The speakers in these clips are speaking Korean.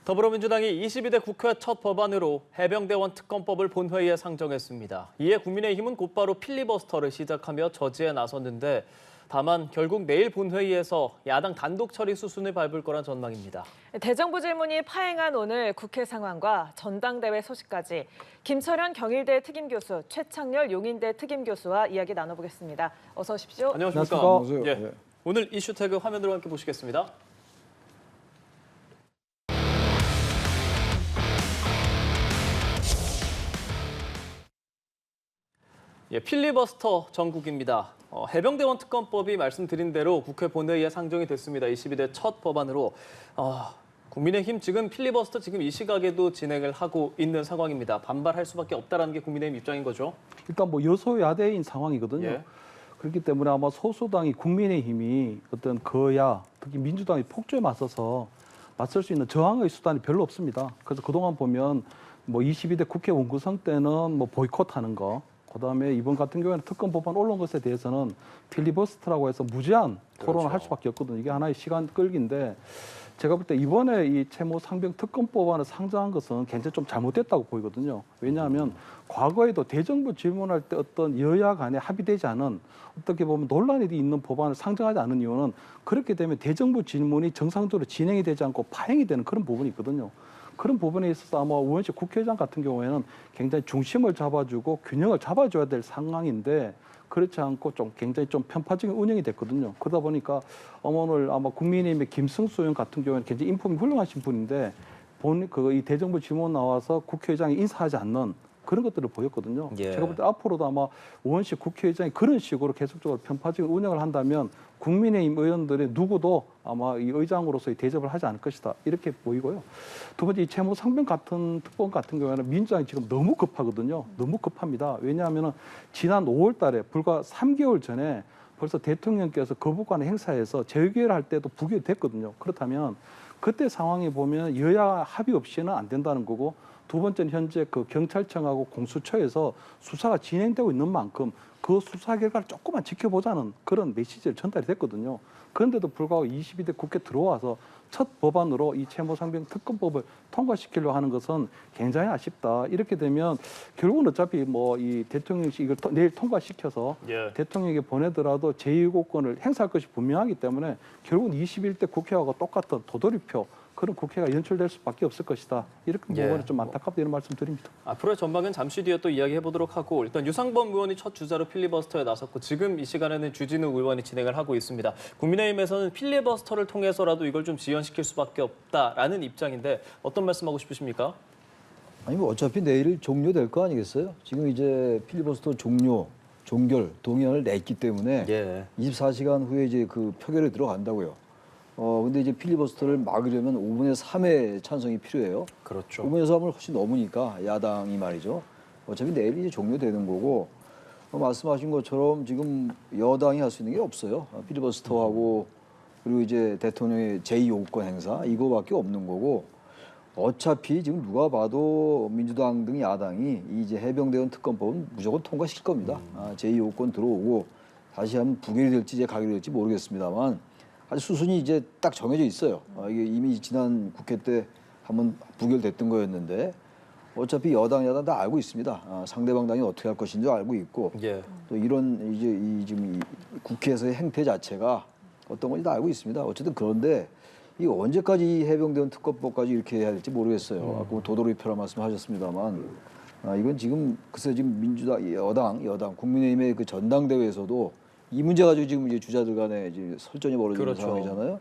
더불어민주당이 22대 국회 첫 법안으로 해병대원 특검법을 본회의에 상정했습니다. 이에 국민의힘은 곧바로 필리버스터를 시작하며 저지에 나섰는데 다만 결국 내일 본회의에서 야당 단독 처리 수순을 밟을 거란 전망입니다. 대정부 질문이 파행한 오늘 국회 상황과 전당대회 소식까지 김철현 경일대 특임교수, 최창렬 용인대 특임교수와 이야기 나눠보겠습니다. 어서 오십시오. 안녕하십니까. 안녕하세요. 예. 오늘 이슈 태그 화면으로 함께 보시겠습니다. 예, 필리버스터 전국입니다. 해병대원 특검법이 말씀드린 대로 국회 본회의에 상정이 됐습니다. 22대 첫 법안으로. 국민의힘 지금 필리버스터 지금 이 시각에도 진행을 하고 있는 상황입니다. 반발할 수밖에 없다는 게 국민의힘 입장인 거죠. 일단 뭐 여소야대인 상황이거든요. 예. 그렇기 때문에 아마 소수당이 국민의힘이 어떤 거야, 특히 민주당이 폭주에 맞서서 맞설 수 있는 저항의 수단이 별로 없습니다. 그래서 그동안 보면 뭐 22대 국회 원구성 때는 뭐 보이콧하는 거, 그다음에 이번 같은 경우에는 특검 법안 올라온 것에 대해서는 필리버스터라고 해서 무제한 토론을 할 수밖에 없거든요. 이게 하나의 시간 끌기인데 제가 볼 때 이번에 이 채무 상병 특검 법안을 상정한 것은 굉장히 좀 잘못됐다고 보이거든요. 왜냐하면 과거에도 대정부 질문할 때 어떤 여야 간에 합의되지 않은 어떻게 보면 논란이 있는 법안을 상정하지 않은 이유는 그렇게 되면 대정부 질문이 정상적으로 진행이 되지 않고 파행이 되는 그런 부분이 있거든요. 그런 부분에 있어서 아마 우원식 국회의장 같은 경우에는 굉장히 중심을 잡아주고 균형을 잡아줘야 될 상황인데 그렇지 않고 좀 굉장히 좀 편파적인 운영이 됐거든요. 그러다 보니까 오늘 아마 국민의힘의 김승수 의원 같은 경우에는 굉장히 인품이 훌륭하신 분인데 이 대정부 질문 나와서 국회의장이 인사하지 않는 그런 것들을 보였거든요. 예. 제가 볼 때 앞으로도 아마 우원식 국회의장이 그런 식으로 계속적으로 편파적인 운영을 한다면 국민의힘 의원들의 누구도 아마 이 의장으로서의 대접을 하지 않을 것이다. 이렇게 보이고요. 두 번째, 이 채무 상병 같은 특법 같은 경우에는 민주당이 지금 너무 급하거든요. 너무 급합니다. 왜냐하면 지난 5월 달에 불과 3개월 전에 벌써 대통령께서 거부권을 행사해서 재의결을 할 때도 부결이 됐거든요. 그렇다면 그때 상황에 보면 여야 합의 없이는 안 된다는 거고 두 번째는 현재 그 경찰청하고 공수처에서 수사가 진행되고 있는 만큼 그 수사 결과를 조금만 지켜보자는 그런 메시지를 전달이 됐거든요. 그런데도 불구하고 22대 국회 들어와서 첫 법안으로 이 채무상병 특검법을 통과시키려고 하는 것은 굉장히 아쉽다. 이렇게 되면 결국은 어차피 뭐 이 대통령이 이걸 내일 통과시켜서 예. 대통령에게 보내더라도 제2호권을 행사할 것이 분명하기 때문에 결국은 21대 국회와 똑같은 도돌이표 그런 국회가 연출될 수밖에 없을 것이다. 이렇게 부분에 좀 안타깝다 이런 말씀 드립니다. 앞으로의 전망은 잠시 뒤에 또 이야기해 보도록 하고 일단 유상범 의원이 첫 주자로 필리버스터에 나섰고 지금 이 시간에는 주진우 의원이 진행을 하고 있습니다. 국민의힘에서는 필리버스터를 통해서라도 이걸 좀 지연시킬 수밖에 없다라는 입장인데 어떤 말씀하고 싶으십니까? 아니 뭐 어차피 내일 종료될 거 아니겠어요? 지금 이제 필리버스터 종결 동의안을 냈기 때문에 예. 24시간 후에 이제 그 표결에 들어간다고요. 근데 이제 필리버스터를 막으려면 5분의 3의 찬성이 필요해요. 그렇죠. 5분의 3을 훨씬 넘으니까 야당이 말이죠. 어차피 내일 이제 종료되는 거고 말씀하신 것처럼 지금 여당이 할 수 있는 게 없어요. 필리버스터하고 그리고 이제 대통령의 제2요구권 행사 이거밖에 없는 거고 어차피 지금 누가 봐도 민주당 등 야당이 이제 해병대원 특검법은 무조건 통과시킬 겁니다. 제2요구권 들어오고 다시 한번 부결이 될지 이제 가결이 될지 모르겠습니다만 아주 수순이 이제 딱 정해져 있어요. 이게 이미 지난 국회 때 한번 부결됐던 거였는데 어차피 여당, 야당 다 알고 있습니다. 상대방 당이 어떻게 할 것인지 알고 있고 예. 또 이런 이제 지금 이 국회에서의 행태 자체가 어떤 건지 다 알고 있습니다. 어쨌든 그런데 이 언제까지 해병대원 특검법까지 이렇게 해야 될지 모르겠어요. 아까 도돌이표라 말씀하셨습니다만 이건 지금 글쎄 지금 민주당, 여당, 국민의힘의 그 전당대회에서도 이 문제 가지고 지금 이제 주자들 간에 이제 설전이 벌어지는 그렇죠. 상황이잖아요.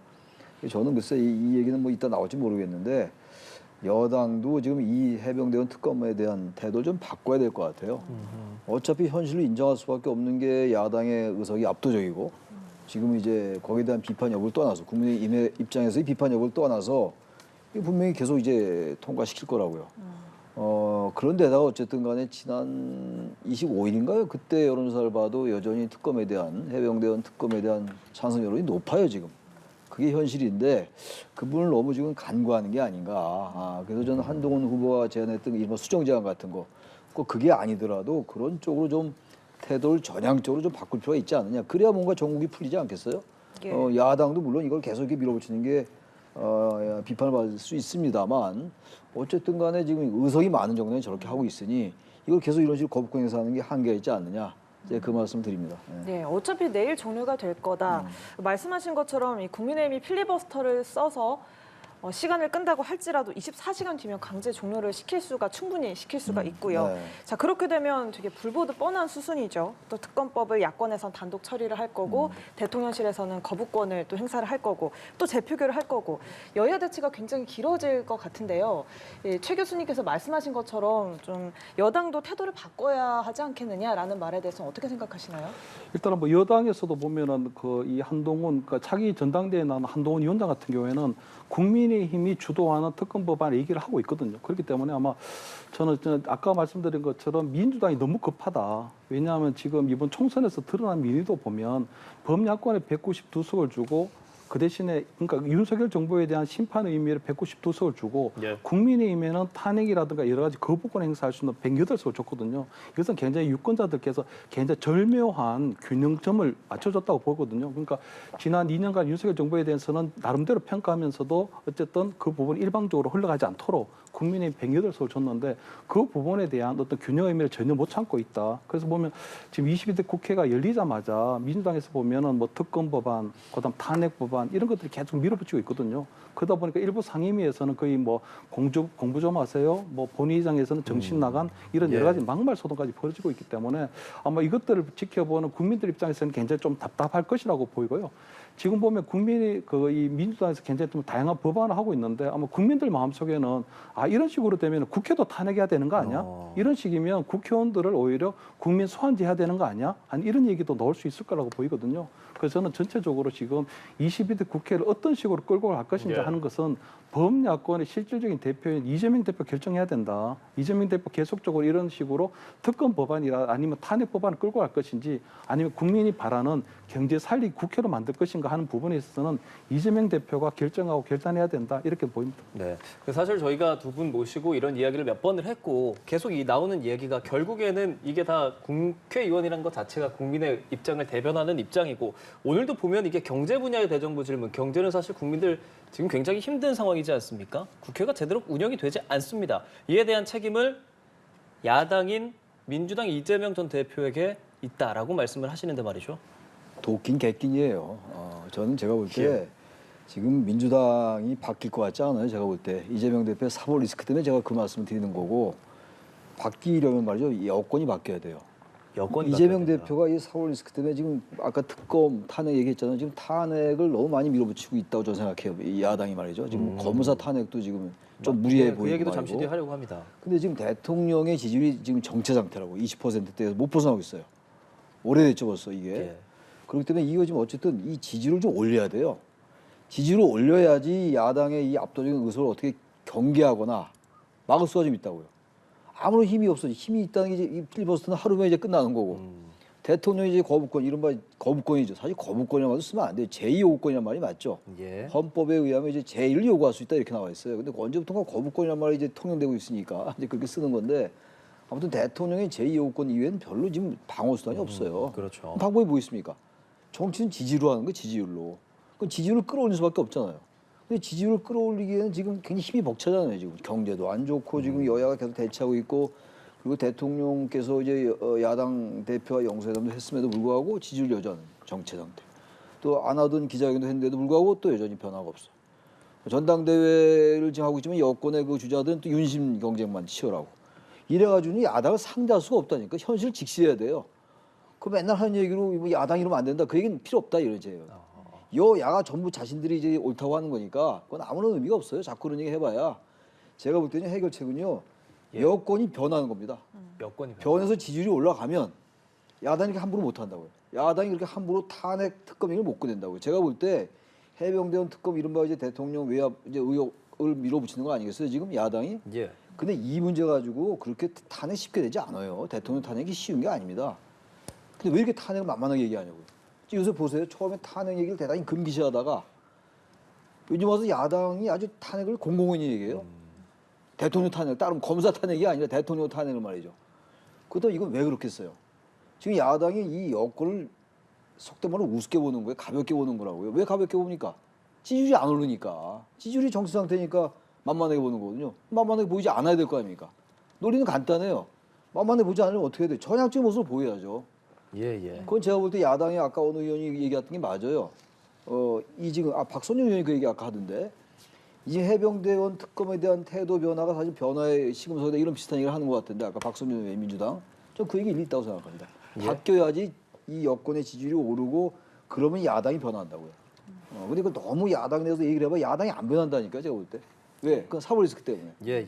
저는 글쎄 이 얘기는 뭐 이따 나올지 모르겠는데 여당도 지금 이 해병대원 특검에 대한 태도를 좀 바꿔야 될 것 같아요. 어차피 현실을 인정할 수밖에 없는 게 야당의 의석이 압도적이고 지금 이제 거기에 대한 비판 여부를 떠나서 국민의힘의 입장에서의 비판 여부를 떠나서 분명히 계속 이제 통과시킬 거라고요. 그런데다가 어쨌든 간에 지난 25일인가요? 그때 여론조사를 봐도 여전히 특검에 대한 해병대원 특검에 대한 찬성 여론이 높아요 지금. 그게 현실인데 그분을 너무 지금 간과하는 게 아닌가. 그래서 저는 한동훈 후보가 제안했던 이른바 수정제안 같은 거 꼭 그게 아니더라도 그런 쪽으로 좀 태도를 전향적으로 좀 바꿀 필요가 있지 않느냐. 그래야 뭔가 전국이 풀리지 않겠어요? 예. 야당도 물론 이걸 계속 이렇게 밀어붙이는 게 비판을 받을 수 있습니다만 어쨌든 간에 지금 의석이 많은 정당이 저렇게 하고 있으니 이걸 계속 이런 식으로 거부권 행사하는 게 한계가 있지 않느냐. 이제 그 말씀 드립니다. 네, 어차피 내일 종료가 될 거다. 말씀하신 것처럼 이 국민의힘이 필리버스터를 써서 시간을 끈다고 할지라도 24시간 뒤면 강제 종료를 충분히 시킬 수가 있고요. 네. 자, 그렇게 되면 되게 불보듯 뻔한 수순이죠. 또 특검법을 야권에선 단독 처리를 할 거고 대통령실에서는 거부권을 또 행사를 할 거고 또 재표결을 할 거고 여야 대치가 굉장히 길어질 것 같은데요. 최 교수님께서 말씀하신 것처럼 좀 여당도 태도를 바꿔야 하지 않겠느냐라는 말에 대해서는 어떻게 생각하시나요? 일단은 뭐 여당에서도 보면은 그 이 한동훈 그러니까 차기 전당대회에 나온 한동훈 위원장 같은 경우에는 국민의힘이 주도하는 특검 법안을 얘기를 하고 있거든요. 그렇기 때문에 아마 저는 아까 말씀드린 것처럼 민주당이 너무 급하다. 왜냐하면 지금 이번 총선에서 드러난 민의도 보면 범야권에 192석을 주고 그 대신에 그러니까 윤석열 정부에 대한 심판 의미를 192석을 주고 예. 국민의힘에는 탄핵이라든가 여러 가지 거부권 행사할 수 있는 108석을 줬거든요. 이것은 굉장히 유권자들께서 굉장히 절묘한 균형점을 맞춰줬다고 보거든요. 그러니까 지난 2년간 윤석열 정부에 대해서는 나름대로 평가하면서도 어쨌든 그 부분이 일방적으로 흘러가지 않도록 국민의힘 108석을 줬는데 그 부분에 대한 어떤 균형 의미를 전혀 못 참고 있다. 그래서 보면 지금 22대 국회가 열리자마자 민주당에서 보면은 뭐 특검 법안, 그다음 탄핵 법안 이런 것들이 계속 밀어붙이고 있거든요. 그러다 보니까 일부 상임위에서는 거의 뭐 공부 좀 하세요. 뭐 본회의장에서는 정신 나간 이런 여러 가지 막말 소동까지 벌어지고 있기 때문에 아마 이것들을 지켜보는 국민들 입장에서는 굉장히 좀 답답할 것이라고 보이고요. 지금 보면 국민이 이 민주당에서 굉장히 좀 다양한 법안을 하고 있는데 아마 국민들 마음속에는 이런 식으로 되면 국회도 탄핵해야 되는 거 아니야? 이런 식이면 국회의원들을 오히려 국민 소환제해야 되는 거 아니야? 아니 이런 얘기도 나올 수 있을 거라고 보이거든요. 그래서 저는 전체적으로 지금 22대 국회를 어떤 식으로 끌고 갈 것인지 하는 것은 범야권의 실질적인 대표인 이재명 대표 결정해야 된다. 이재명 대표 계속적으로 이런 식으로 특검 법안이라 아니면 탄핵 법안을 끌고 갈 것인지 아니면 국민이 바라는 경제 살리기 국회로 만들 것인가 하는 부분에 있어서는 이재명 대표가 결정하고 결단해야 된다. 이렇게 보입니다. 네. 사실 저희가 두 분 모시고 이런 이야기를 몇 번을 했고 계속 나오는 이야기가 결국에는 이게 다 국회의원이라는 것 자체가 국민의 입장을 대변하는 입장이고 오늘도 보면 이게 경제 분야의 대정부 질문, 경제는 사실 국민들 지금 굉장히 힘든 상황이지 않습니까? 국회가 제대로 운영이 되지 않습니다. 이에 대한 책임을 야당인 민주당 이재명 전 대표에게 있다라고 말씀을 하시는데 말이죠. 도끼인 객끼이에요. 저는 제가 볼 때 지금 민주당이 바뀔 것 같지 않아요. 제가 볼 때 이재명 대표의 사법 리스크 때문에 제가 그 말씀을 드리는 거고 바뀌려면 말이죠. 여건이 바뀌어야 돼요. 여건이 이재명 바뀌어야 된다. 대표가 이 사법 리스크 때문에 지금 아까 특검 탄핵 얘기했잖아요. 지금 탄핵을 너무 많이 밀어붙이고 있다고 저는 생각해요. 이 야당이 말이죠. 지금 검사 탄핵도 지금 좀 무리해 보이고 그 얘기도 말이고. 잠시 뒤에 하려고 합니다. 근데 지금 대통령의 지지율이 지금 정체 상태라고 20%대에서 못 벗어나고 있어요. 오래됐죠 벌써 이게. 예. 그렇기 때문에 이거 지금 어쨌든 이 지지율을 좀 올려야 돼요. 지지율을 올려야지 야당의 이 압도적인 의석을 어떻게 경계하거나 막을 수가 좀 있다고요. 아무런 힘이 없어. 힘이 있다는 게 이제 이 필리버스터는 하루면 이제 끝나는 거고. 대통령이 이제 거부권, 이른바 거부권이죠. 사실 거부권이라는 말도 쓰면 안 돼요. 제2요구권이란 말이 맞죠. 예. 헌법에 의하면 이제 제1을 요구할 수 있다 이렇게 나와 있어요. 근데 언제부턴가 거부권이란 말이 이제 통용되고 있으니까 이제 그렇게 쓰는 건데 아무튼 대통령의 제2요구권 이외에는 별로 지금 방어 수단이 없어요. 그렇죠. 방법이 뭐 있습니까? 정치는 지지로 하는 거 지지율로. 그 지지율을 끌어올릴 수밖에 없잖아요. 근데 지지율을 끌어올리기에는 지금 굉장히 힘이 벅차잖아요. 지금 경제도 안 좋고 지금 여야가 계속 대치하고 있고 그리고 대통령께서 이제 야당 대표와 영수회담도 했음에도 불구하고 지지율 여전 정체 상태. 또 안 하던 기자회견도 했는데도 불구하고 또 여전히 변화가 없어. 전당대회를 지금 하고 있지만 여권의 그 주자들은 또 윤심 경쟁만 치열하고 이래가지고 야당을 상대할 수가 없다니까. 현실을 직시해야 돼요. 그 맨날 하는 얘기로 뭐 야당 이러면 안 된다. 그 얘기는 필요 없다 이러지. 여야가 전부 자신들이 이제 옳다고 하는 거니까 그건 아무런 의미가 없어요. 자꾸 그런 얘기 해봐야. 제가 볼 때는 해결책은요. 여건이 변하는 겁니다. 여건이 변해서 지지율이 올라가면 야당이 이렇게 함부로 못 한다고요. 야당이 그렇게 함부로 탄핵 특검 얘기를 못 꺼낸다고요. 제가 볼 때 해병대원 특검 이른바 이제 대통령 외압 이제 의혹을 밀어붙이는 거 아니겠어요? 지금 야당이. 예. 근데 이 문제 가지고 그렇게 탄핵 쉽게 되지 않아요. 대통령 탄핵이 쉬운 게 아닙니다. 근데 왜 이렇게 탄핵을 만만하게 얘기하냐고요. 요새 보세요. 처음에 탄핵 얘기를 대단히 금기시하다가 요즘 와서 야당이 아주 탄핵을 공공연히 얘기해요. 대통령 탄핵, 다른 검사 탄핵이 아니라 대통령 탄핵을 말이죠. 그렇다면 이건 왜 그렇겠어요? 지금 야당이 이 여권을 속된 말로 우습게 보는 거예요. 가볍게 보는 거라고요. 왜 가볍게 봅니까? 지지율이 안 오르니까. 지지율이 정치 상태니까 만만하게 보는 거거든요. 만만하게 보이지 않아야 될 거 아닙니까? 논리는 간단해요. 만만해 보지 않으면 어떻게 해야 돼? 전향적인 모습을 보여야죠. 예. 그건 제가 볼 때 야당이 아까 어느 의원이 얘기했던 게 맞아요. 이 지금 박선영 의원이 그 얘기 아까 하던데 이 해병대원 특검에 대한 태도 변화가 사실 변화의 시금석이다 이런 비슷한 얘기를 하는 것 같은데 아까 박선영 의원 민주당 전 그 얘기 일리 있다고 생각합니다. 예. 바뀌어야지 이 여권의 지지율이 오르고 그러면 야당이 변화한다고요. 근데 그 너무 야당 내에서 얘기를 해봐 야당이 안 변한다니까 제가 볼 때. 왜? 그건 사법 리스크 때문에. 예.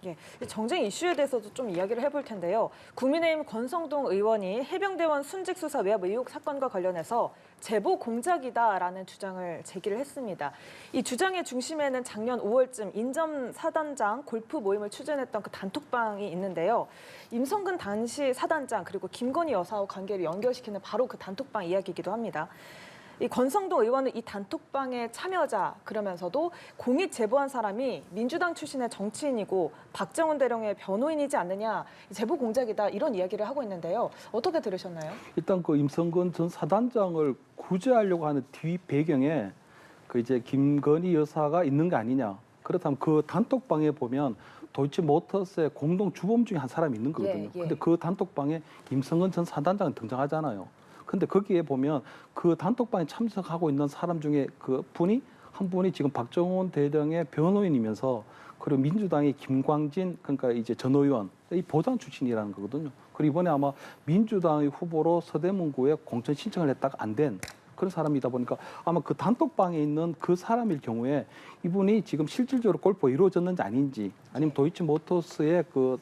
예, 이 정쟁 이슈에 대해서도 좀 이야기를 해볼 텐데요. 국민의힘 권성동 의원이 해병대원 순직 수사 외압 의혹 사건과 관련해서 제보 공작이다라는 주장을 제기를 했습니다. 이 주장의 중심에는 작년 5월쯤 인점 사단장 골프 모임을 추진했던 그 단톡방이 있는데요. 임성근 당시 사단장 그리고 김건희 여사와 관계를 연결시키는 바로 그 단톡방 이야기이기도 합니다. 이 권성동 의원은 이 단톡방의 참여자 그러면서도 공익 제보한 사람이 민주당 출신의 정치인이고 박정훈 대령의 변호인이지 않느냐 제보 공작이다 이런 이야기를 하고 있는데요. 어떻게 들으셨나요? 일단 그 임성근 전 사단장을 구제하려고 하는 뒤 배경에 그 이제 김건희 여사가 있는 게 아니냐. 그렇다면 그 단톡방에 보면 도이치모터스의 공동 주범 중에 한 사람이 있는 거거든요. 예. 근데 그 단톡방에 임성근 전 사단장이 등장하잖아요. 근데 거기에 보면 그 단톡방에 참석하고 있는 사람 중에 그 분이 한 분이 지금 박정훈 대령의 변호인이면서 그리고 민주당의 김광진 그러니까 이제 전 의원 이 보좌관 출신이라는 거거든요. 그리고 이번에 아마 민주당의 후보로 서대문구에 공천 신청을 했다가 안 된 그런 사람이다 보니까 아마 그 단톡방에 있는 그 사람일 경우에 이분이 지금 실질적으로 골프가 이루어졌는지 아닌지 아니면 도이치모터스의 그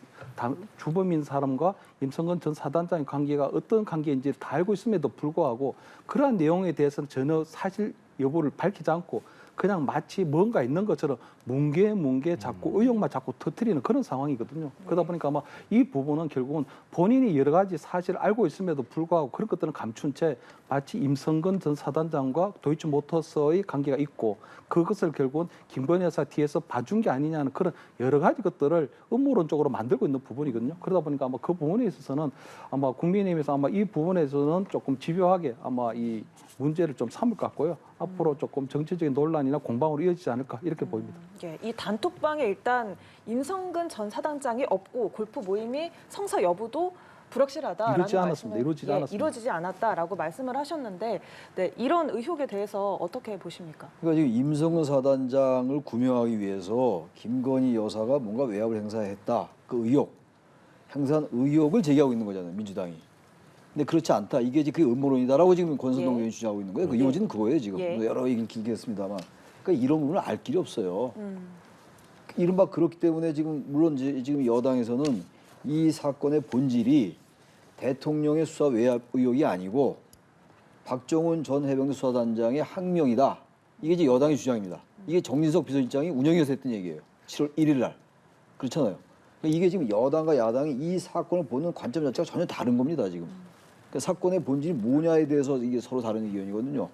주범인 사람과 임성근 전 사단장의 관계가 어떤 관계인지 다 알고 있음에도 불구하고 그러한 내용에 대해서는 전혀 사실 여부를 밝히지 않고 그냥 마치 뭔가 있는 것처럼 뭉게 자꾸 의혹만 자꾸 터뜨리는 그런 상황이거든요. 그러다 보니까 아마 이 부분은 결국은 본인이 여러 가지 사실을 알고 있음에도 불구하고 그런 것들은 감춘 채 마치 임성근 전 사단장과 도이치모터스의 관계가 있고 그것을 결국은 김건희 여사 뒤에서 봐준 게 아니냐는 그런 여러 가지 것들을 음모론적으로 만들고 있는 부분이거든요. 그러다 보니까 아마 그 부분에 있어서는 아마 국민의힘에서 아마 이 부분에서는 조금 집요하게 아마 이 문제를 좀 삼을 것 같고요. 앞으로 조금 정치적인 논란이나 공방으로 이어지지 않을까 이렇게 보입니다. 예, 이 단톡방에 일단 임성근 전 사단장이 없고 골프 모임이 성사 여부도 불확실하다라는 이루어지지 않았습니다. 이루어지지 않았습니다. 이루어지지 않았다라고 말씀을 하셨는데 네, 이런 의혹에 대해서 어떻게 보십니까? 그러니까 지금 임성근 사단장을 구명하기 위해서 김건희 여사가 뭔가 외압을 행사했다. 그 행사한 의혹을 제기하고 있는 거잖아요. 민주당이. 근데 그렇지 않다. 이게 지금 그게 음모론이다라고 지금 권선동 의원이 주장하고 있는 거예요. 그 요지는 그거예요 지금. 여러 얘기를 길게 했습니다만. 그러니까 이런 부분을 알 길이 없어요. 이른바 그렇기 때문에 지금 물론 지금 여당에서는 이 사건의 본질이 대통령의 수사 외압 의혹이 아니고 박정훈 전 해병대 수사단장의 항명이다. 이게 이제 여당의 주장입니다. 이게 정진석 비서실장이 운영위에서 했던 얘기예요. 7월 1일 날. 그렇잖아요. 그러니까 이게 지금 여당과 야당이 이 사건을 보는 관점 자체가 전혀 다른 겁니다. 지금. 그러니까 사건의 본질이 뭐냐에 대해서 이게 서로 다른 의견이거든요.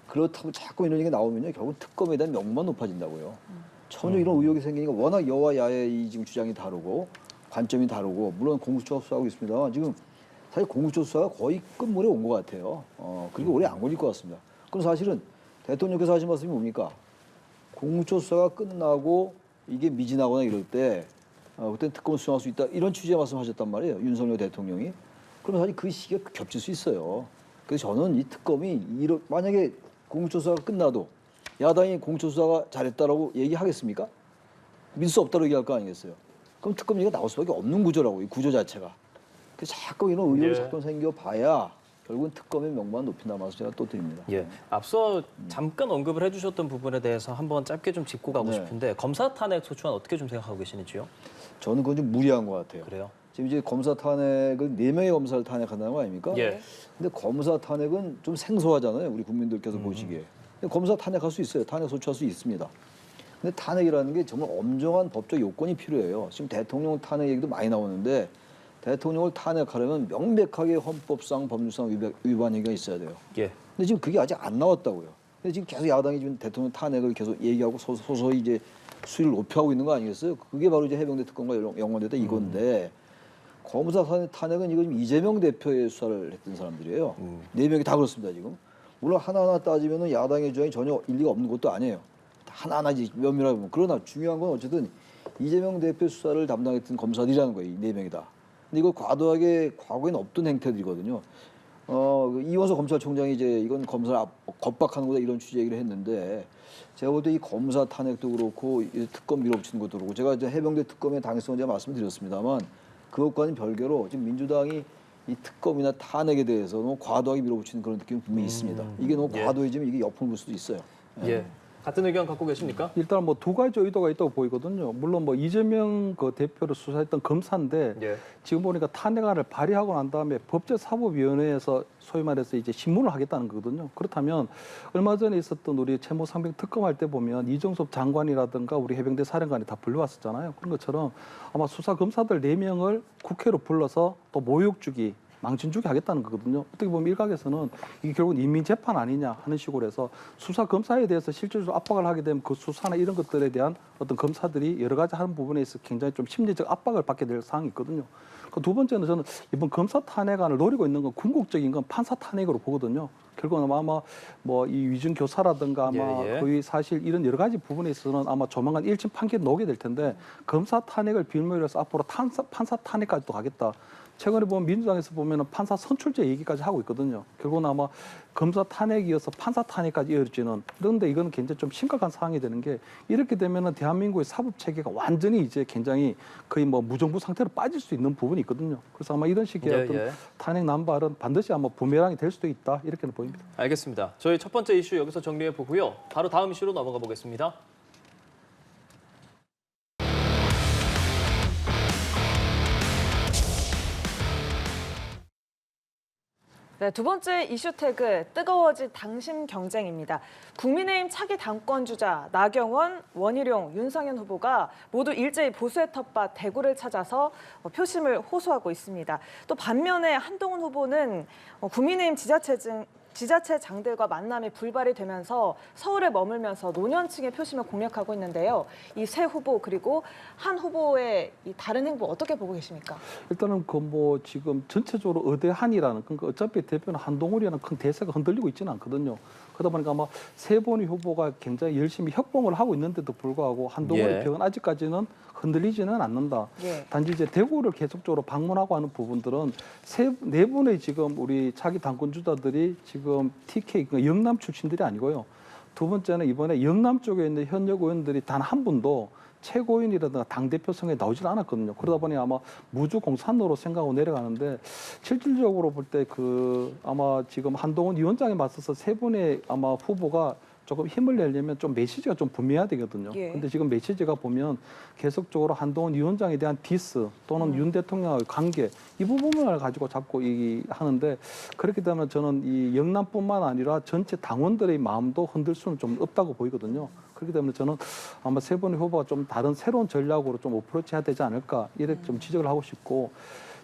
그렇다고 자꾸 이런 얘기가 나오면요. 결국 특검에 대한 명만 높아진다고요. 처음에 이런 의혹이 생기니까 워낙 여와 야의 이 지금 주장이 다르고 관점이 다르고 물론 공수처가 수사하고 있습니다만 지금 사실 공수처 수사가 거의 끝물에 온 것 같아요. 그리고 오래 안 걸릴 것 같습니다. 그럼 사실은 대통령께서 하신 말씀이 뭡니까? 공수처 수사가 끝나고 이게 미진하거나 이럴 때 그때 특검을 수행할 수 있다 이런 취지의 말씀하셨단 말이에요. 윤석열 대통령이. 그럼 사실 그 시기가 겹칠 수 있어요. 그래서 저는 이 특검이 만약에 공수처 수사가 끝나도 야당이 공수처 수사가 잘했다라고 얘기하겠습니까? 믿을 수 없다고 얘기할 거 아니겠어요? 그럼 특검 얘기가 나올 수밖에 없는 구조라고 이 구조 자체가. 그래서 자꾸 이런 의혹이 자꾸 생겨봐야 결국은 특검의 명만 높인다 말씀 제가 또 드립니다. 예. 앞서 잠깐 언급을 해주셨던 부분에 대해서 한번 짧게 좀 짚고 가고 네. 싶은데 검사 탄핵 소추안 어떻게 좀 생각하고 계시는지요? 저는 그건 좀 무리한 것 같아요. 그래요? 지금 이제 검사 탄핵은 4명의 검사를 탄핵한다는 거 아닙니까? 예. 근데 검사 탄핵은 좀 생소하잖아요. 우리 국민들께서 보시기에. 근데 검사 탄핵할 수 있어요. 탄핵 소추할 수 있습니다. 근데 탄핵이라는 게 정말 엄정한 법적 요건이 필요해요. 지금 대통령 탄핵 얘기도 많이 나오는데 대통령을 탄핵하려면 명백하게 헌법상 법률상 위반 행위가 있어야 돼요. 예. 근데 지금 그게 아직 안 나왔다고요. 근데 지금 계속 야당이 지금 대통령 탄핵을 계속 얘기하고 소소히 이제 수위를 높여하고 있는 거 아니겠어요? 그게 바로 이제 해병대 특검과 연관됐다 이건데 검사 탄핵은 이거 지금 이재명 대표의 수사를 했던 사람들이에요. 4명이 다 그렇습니다 지금. 물론 하나하나 따지면은 야당의 주장이 전혀 일리가 없는 것도 아니에요. 하나하나 면밀하게 보면. 그러나 중요한 건 어쨌든 이재명 대표 수사를 담당했던 검사들이라는 거예요. 이 네 명이다. 근데 이거 과도하게 과거에는 없던 행태들이거든요. 이원석 검찰총장이 이제 이건 검사를 겁박하는 거다 이런 취지 얘기를 했는데 제가 볼 때 이 검사 탄핵도 그렇고 이 특검 밀어붙이는 것도 그렇고 제가 이제 해병대 특검의 당위성을 제가 말씀드렸습니다만 그것과는 별개로 지금 민주당이 이 특검이나 탄핵에 대해서 너무 과도하게 밀어붙이는 그런 느낌이 분명히 있습니다. 이게 너무 예. 과도해지면 이게 역풍을 불 수도 있어요. 예. 같은 의견 갖고 계십니까? 일단 뭐 두 가지 의도가 있다고 보이거든요. 물론 뭐 이재명 그 대표를 수사했던 검사인데 예. 지금 보니까 탄핵안을 발의하고 난 다음에 법제사법위원회에서 소위 말해서 이제 신문을 하겠다는 거거든요. 그렇다면 얼마 전에 있었던 우리 채모상병 특검할 때 보면 이정섭 장관이라든가 우리 해병대 사령관이 다 불러왔었잖아요. 그런 것처럼 아마 수사 검사들 4명을 국회로 불러서 또 모욕 주기 망신 주기 하겠다는 거거든요. 어떻게 보면 일각에서는 이게 결국은 인민재판 아니냐 하는 식으로 해서 수사 검사에 대해서 실질적으로 압박을 하게 되면 그 수사나 이런 것들에 대한 어떤 검사들이 여러 가지 하는 부분에 있어서 굉장히 좀 심리적 압박을 받게 될 사항이 있거든요. 그 두 번째는 저는 이번 검사 탄핵안을 노리고 있는 건 궁극적인 건 판사 탄핵으로 보거든요. 결국은 아마 뭐 이 위증 교사라든가 아마 예, 예. 거의 사실 이런 여러 가지 부분에 있어서는 아마 조만간 1심 판결이 나오게 될 텐데 검사 탄핵을 빌미로 해서 앞으로 판사 탄핵까지 또 가겠다. 최근에 보면 민주당에서 보면은 판사 선출제 얘기까지 하고 있거든요. 결국은 아마 검사 탄핵이 이어서 판사 탄핵까지 이어지는 그런데 이거는 굉장히 좀 심각한 상황이 되는 게 이렇게 되면은 대한민국의 사법 체계가 완전히 이제 굉장히 거의 뭐 무정부 상태로 빠질 수 있는 부분이 있거든요. 그래서 아마 이런 식의 예, 어떤 예. 탄핵 남발은 반드시 아마 부메랑이 될 수도 있다 이렇게는 보입니다. 알겠습니다. 저희 첫 번째 이슈 여기서 정리해 보고요. 바로 다음 이슈로 넘어가 보겠습니다. 네, 두 번째 이슈 태그 뜨거워진 당심 경쟁입니다. 국민의힘 차기 당권주자 나경원, 원희룡, 윤상현 후보가 모두 일제히 보수의 텃밭 대구를 찾아서 표심을 호소하고 있습니다. 또 반면에 한동훈 후보는 국민의힘 지자체장들과 만남이 불발이 되면서 서울에 머물면서 노년층의 표심을 공략하고 있는데요. 이 세 후보 그리고 한 후보의 이 다른 행보 어떻게 보고 계십니까? 일단은 그 뭐 지금 전체적으로 의대한이라는 그러니까 어차피 대표는 한동훈이라는 큰 대세가 흔들리고 있지는 않거든요. 그러다 보니까 아마 세 분의 후보가 굉장히 열심히 협공을 하고 있는데도 불구하고 한동훈의 예. 표는 아직까지는 흔들리지는 않는다. 예. 단지 이제 대구를 계속적으로 방문하고 하는 부분들은 네 분의 지금 우리 차기 당권 주자들이 지금 TK 그러니까 영남 출신들이 아니고요. 두 번째는 이번에 영남 쪽에 있는 현역 의원들이 단 한 분도 최고위원이라든가 당대표 선거에 나오질 않았거든요. 그러다 보니 아마 무주 공산으로 생각하고 내려가는데 실질적으로 볼 때 그 아마 지금 한동훈 위원장에 맞서서 세 분의 아마 후보가 조금 힘을 내려면 좀 메시지가 좀 분명해야 되거든요. 예. 근데 지금 메시지가 보면 계속적으로 한동훈 위원장에 대한 디스 또는 윤 대통령과의 관계 이 부분을 가지고 자꾸 하는데 그렇게 되면 저는 이 영남뿐만 아니라 전체 당원들의 마음도 흔들 수는 좀 없다고 보이거든요. 그렇기 때문에 저는 아마 세 분의 후보가 좀 다른 새로운 전략으로 좀 어프로치해야 되지 않을까 이렇게 좀 지적을 하고 싶고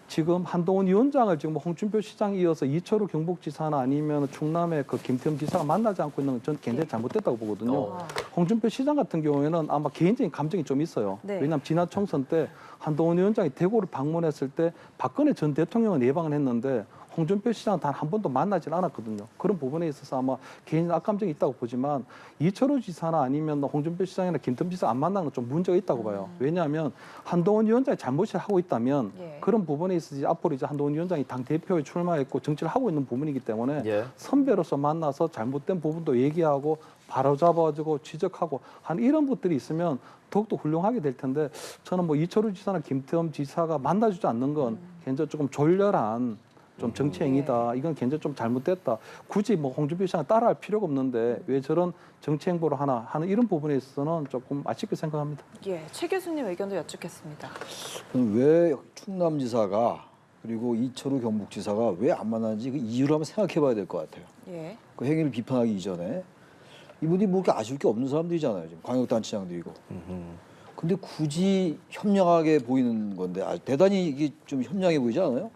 지금 한동훈 위원장을 지금 홍준표 시장에 이어서 이철우 경북지사나 아니면 충남의 그 김태흠 지사가 만나지 않고 있는 건 저는 굉장히 잘못됐다고 보거든요. 홍준표 시장 같은 경우에는 아마 개인적인 감정이 좀 있어요. 네. 왜냐하면 지난 총선 때 한동훈 위원장이 대구를 방문했을 때 박근혜 전 대통령은 예방을 했는데 홍준표 시장은 단 한 번도 만나질 않았거든요. 그런 부분에 있어서 아마 개인 악감정이 있다고 보지만 이철우 지사나 아니면 홍준표 시장이나 김태흠 지사 안 만나는 건 좀 문제가 있다고 봐요. 왜냐하면 한동훈 위원장이 잘못을 하고 있다면 예. 그런 부분에 있어서 이제 앞으로 이제 한동훈 위원장이 당 대표에 출마했고 정치를 하고 있는 부분이기 때문에 예. 선배로서 만나서 잘못된 부분도 얘기하고 바로잡아주고 지적하고 한 이런 것들이 있으면 더욱더 훌륭하게 될 텐데 저는 뭐 이철우 지사나 김태흠 지사가 만나주지 않는 건 굉장히 조금 졸렬한 좀 정치 행위다. 이건 굉장히 좀 잘못됐다. 굳이 뭐 홍준표 시장을 따라할 필요가 없는데 왜 저런 정치 행보를 하나 하는 이런 부분에 있어서는 조금 아쉽게 생각합니다. 예, 최 교수님 의견도 여쭙겠습니다. 그럼 왜 충남지사가 그리고 이철우 경북지사가 왜 안 만나는지 그 이유를 한번 생각해봐야 될 것 같아요. 예. 그 행위를 비판하기 이전에 이분이 뭐 그렇게 아쉬울 게 없는 사람들이잖아요. 지금 광역단체장들이고. 근데 굳이 현명하게 보이는 건데 대단히 이게 좀 현명해 보이지 않아요?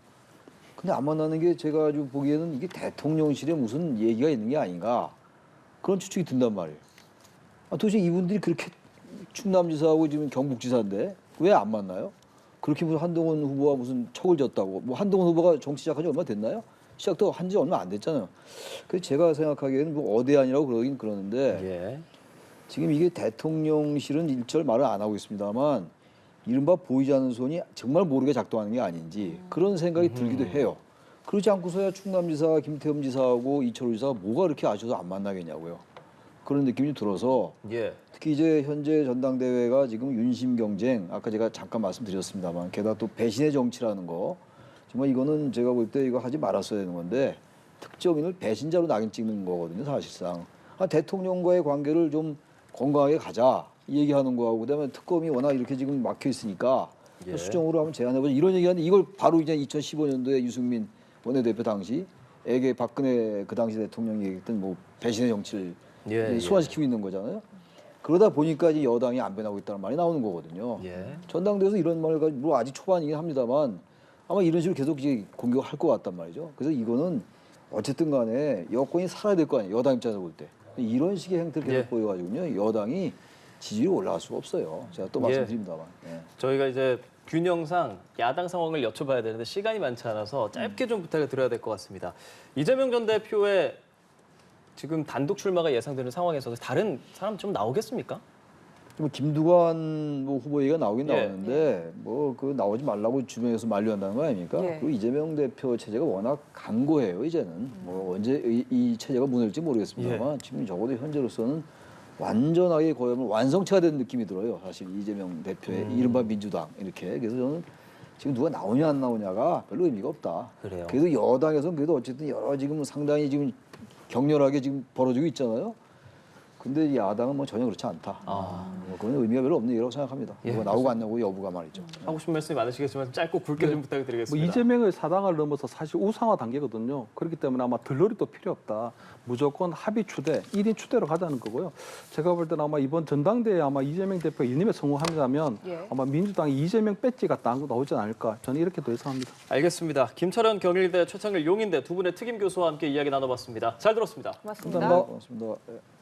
근데 안 만나는 게 제가 아주 보기에는 이게 대통령실에 무슨 얘기가 있는 게 아닌가 그런 추측이 든단 말이에요. 도대체 이분들이 그렇게 충남지사하고 지금 경북지사인데 왜 안 만나요? 그렇게 무슨 한동훈 후보와 무슨 척을 졌다고 뭐 한동훈 후보가 정치 시작한 지 얼마 됐나요? 시작도 한 지 얼마 안 됐잖아요. 그래서 제가 생각하기에는 뭐 어대안이라고 그러긴 그러는데 예. 지금 이게 대통령실은 일절 말을 안 하고 있습니다만 이른바 보이지 않는 손이 정말 모르게 작동하는 게 아닌지 그런 생각이 들기도 해요. 그렇지 않고서야 충남지사 김태흠 지사하고 이철우 지사가 뭐가 그렇게 아쉬워서 안 만나겠냐고요. 그런 느낌이 들어서 예. 특히 이제 현재 전당대회가 지금 윤심 경쟁 아까 제가 잠깐 말씀드렸습니다만 게다가 또 배신의 정치라는 거 정말 이거는 제가 볼 때 이거 하지 말았어야 되는 건데 특정인을 배신자로 낙인 찍는 거거든요 사실상. 대통령과의 관계를 좀 건강하게 가자 이 얘기하는 거하고 그다음에 특검이 워낙 이렇게 지금 막혀 있으니까 예. 수정으로 한번 제안해보자 이런 얘기하는데 이걸 바로 이제 2015년도에 유승민 원내대표 당시에게 박근혜 그 당시 대통령이 얘기했던 뭐 배신의 정치를 예, 소환시키고 있는 거잖아요. 그러다 보니까 이제 여당이 안 변하고 있다는 말이 나오는 거거든요. 예. 전당대회에서 이런 말을 가지고 뭐 아직 초반이긴 합니다만 아마 이런 식으로 계속 이제 공격할 것 같단 말이죠. 그래서 이거는 어쨌든 간에 여권이 살아야 될 거 아니에요. 여당 입장에서 볼 때. 이런 식의 행태를 계속 예. 보여가지고요. 여당이 지지율이 올라갈 수가 없어요. 제가 또 예. 말씀드립니다만. 예. 저희가 이제 균형상 야당 상황을 여쭤봐야 되는데 시간이 많지 않아서 짧게 좀 부탁을 드려야 될 것 같습니다. 이재명 전 대표의 지금 단독 출마가 예상되는 상황에서 다른 사람 좀 나오겠습니까? 뭐 김두관 뭐 후보 얘기가 나오긴 예. 나오는데 뭐 그 나오지 말라고 주변에서 만류한다는 거 아닙니까? 예. 그리고 이재명 대표 체제가 워낙 강고해요 이제는. 뭐 언제 이 체제가 무너질지 모르겠습니다만 지금 적어도 현재로서는 완전하게 거의 뭐 완성체가 된 느낌이 들어요. 사실 이재명 대표의 이른바 민주당 이렇게. 그래서 저는 지금 누가 나오냐 안 나오냐가 별로 의미가 없다. 그래요. 그래도 여당에서는 그래도 어쨌든 여러 지금 상당히 지금 격렬하게 지금 벌어지고 있잖아요. 근데 야당은 뭐 전혀 그렇지 않다. 뭐 그건 의미가 별로 없는 얘기라고 생각합니다. 예, 누가 나오고 안 나오고 여부가 말이죠. 하고 싶은 말씀이 많으시겠지만 짧고 굵게 좀 부탁을 뭐 드리겠습니다. 이재명의 사당을 넘어서 사실 우상화 단계거든요. 그렇기 때문에 아마 들러리도 필요 없다. 무조건 합의 추대, 1인 추대로 가자는 거고요. 제가 볼 때는 아마 이번 전당대회에 아마 이재명 대표가 이님에 성공한다면 예. 아마 민주당이 이재명 배지가 나오지 않을까. 저는 이렇게 더 예상합니다. 알겠습니다. 김철현 경일대, 최창일 용인대 두 분의 특임 교수와 함께 이야기 나눠봤습니다. 잘 들었습니다. 고맙습니다. 감사합니다. 고맙습니다. 예.